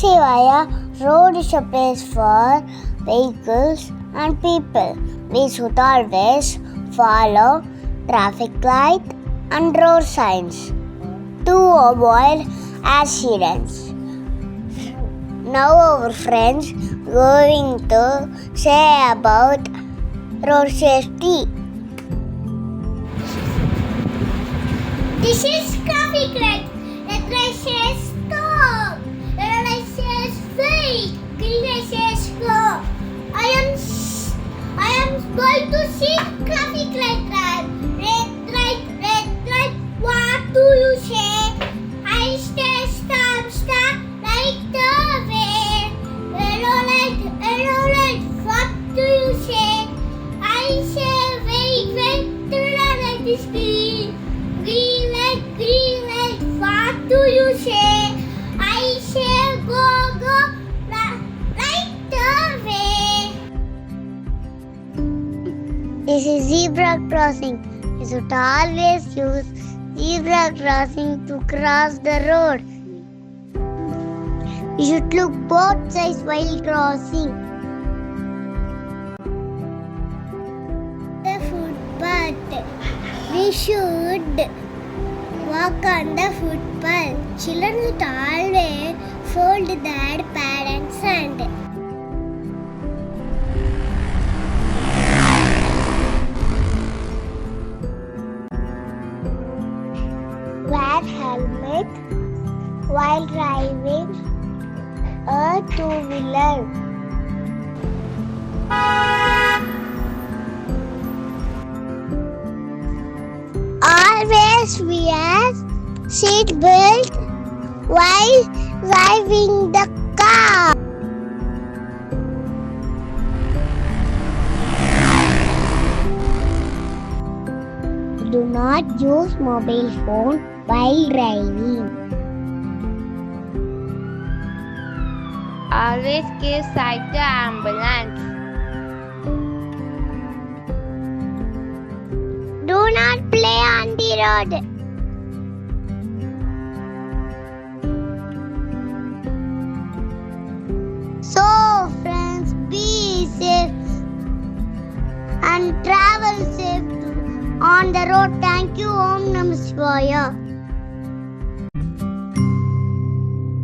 Shivaya, road is a place for vehicles and people. We should always follow traffic light and road signs to avoid accidents. Now our friends going to say about road safety. This is traffic light. Red light says stop. Yellow light says wait. Green light says go. I am going to see traffic light. Red light. What do you say? I say stop. Light the way. Yellow light. What do you say? I say wait. The light is green. Green light, what do you say? I say go, light the way. This is zebra crossing. We should always use zebra crossing to cross the road. We should look both sides while crossing. The footpath. We should walk on the footpath. Children should always fold their parents' hand. Wear helmet while driving a two-wheeler. Always wear seat belt while driving the car. Do not use mobile phone while driving. Always give sight to ambulance. Do not play on the road. So friends, be safe and travel safe on the road. Thank you. Om Namah Shivaya.